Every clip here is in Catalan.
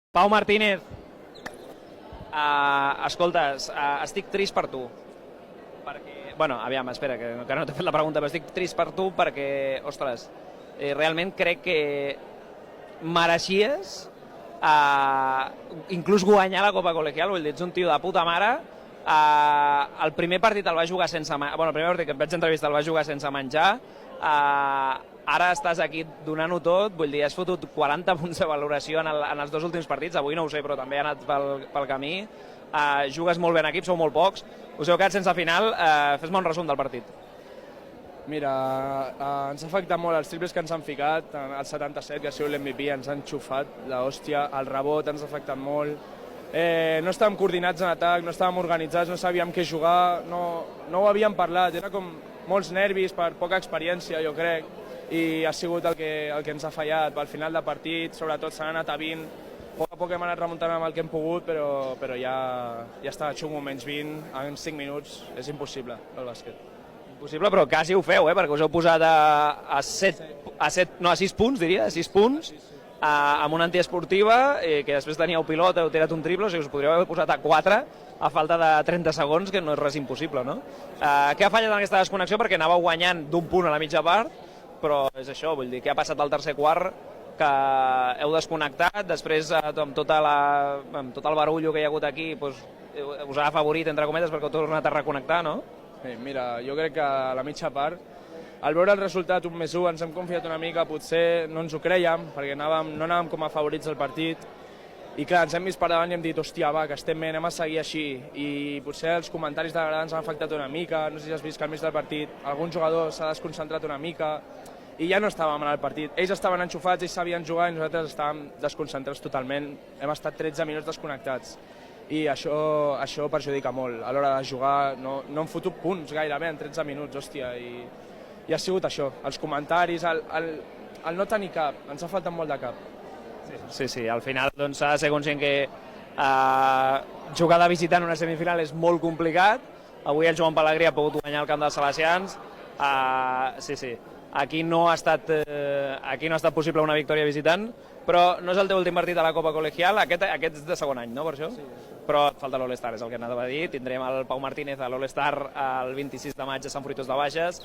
Pau Martínez, escoltes, estic trist per tu. Perquè, bueno, aviam, espera, que encara no t'he fet la pregunta, però estic trist per tu perquè, ostres, realment crec que mereixies inclús guanyar la Copa Col·legial, vull dir, ets un tio de puta mare. El primer partit el va jugar sense menjar, bueno, el primer partit que et vaig entrevistar el va jugar sense menjar, ara estàs aquí donant-ho tot, vull dir, has fotut 40 punts de valoració en els dos últims partits, avui no ho sé, però també ha anat pel camí, jugues molt bé en equip, sou molt pocs, us heu quedat sense final, fes-me un resum del partit. Mira, ens ha afectat molt els triples que ens han ficat, el 77, que ha sigut l'MVP, ens han xufat l'hòstia, el rebot ens ha afectat molt, no estàvem coordinats en atac, no estàvem organitzats, no sabíem què jugar, no ho havíem parlat, era com molts nervis per poca experiència, jo crec, i ha sigut el que ens ha fallat. Al final de partit, sobretot, s'han anat a 20, a poc hem anat remuntant amb el que hem pogut, però ja està xungo, menys 20 en 5 minuts, és impossible el bàsquet. Impossible, però quasi ho feu, perquè us heu posat a 6 punts, diria, a 6 punts, amb una antiesportiva, que després teníeu pilot, heu tirat un triple, o sigui, us podríeu haver posat a 4 a falta de 30 segons, que no és res impossible, no? Què ha fallat en aquesta desconnexió? Perquè anàveu guanyant d'un punt a la mitja part, però és això, vull dir, què ha passat al tercer quart, que heu desconnectat, després amb tot el barullo que hi ha hagut aquí, us ha afavorit, entre cometes, perquè heu tornat a reconnectar, no? Mira, jo crec que a la mitja part, al veure el resultat 1+1 ens hem confiat una mica, potser no ens ho creiem, perquè no anàvem com a favorits del partit, i clar, ens hem vist per davant i hem dit, hòstia, va, que estem bé, anem a seguir així, i potser els comentaris de grada ens han afectat una mica, no sé si has vist que al mig del partit algun jugador s'ha desconcentrat una mica, i ja no estàvem en el partit. Ells estaven enxufats, ells sabien jugar i nosaltres estàvem desconcentrats totalment, hem estat 13 minuts desconnectats, i això perjudica molt. A l'hora de jugar no hem fotut punts gairebé en 13 minuts, hòstia, i ha sigut això, els comentaris, el no tenir cap, ens ha faltat molt de cap. Sí, al final doncs s'ha de ser conscient que jugar de visitant una semifinal és molt complicat. Avui el Joan Pelegrí ha pogut guanyar el camp dels Salesians. Sí, aquí no ha estat possible una victòria visitant, però no és el teu últim partit a la Copa Col·legial, aquest és de segon any, no, per això? Sí. Però et falta l'All-Star, és el que anava a dir. Tindrem el Pau Martínez a l'All-Star el 26 de maig a Sant Fruitós de Bages.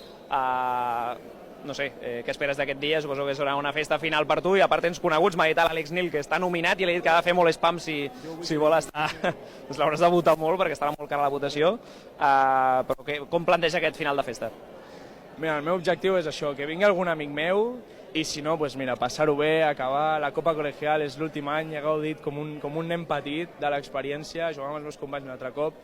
No sé, què esperes d'aquest dia? Suposo que serà una festa final per tu, i a part tens coneguts, m'ha dit l'Àlex Nil, que està nominat, i li he dit que ha de fer molt spam si vol estar. Doncs l'hauràs de votar molt, perquè estarà molt cara la votació. Però com planteja aquest final de festa? Mira, el meu objectiu és això, que vingui algun amic meu, i si no, doncs mira, passar-ho bé, acabar la Copa Col·legial, és l'últim any, he gaudit com un nen petit de l'experiència, jugar amb els meus companys un altre cop,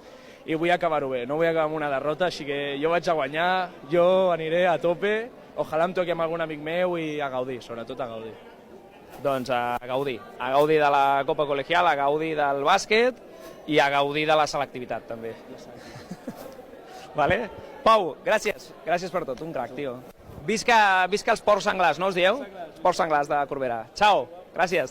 i vull acabar-ho bé, no vull acabar amb una derrota, així que jo vaig a guanyar, jo aniré a tope, ojalà em toqui amb algun amic meu i a gaudir, sobretot a gaudir. Doncs a gaudir de la Copa Col·legial, a gaudir del bàsquet i a gaudir de la selectivitat, també. Vale? Pau, gràcies per tot, un crac, tio. Visca els porcs senglars, no us dieu? Porcs senglars de Corbera. Ciao, gràcies.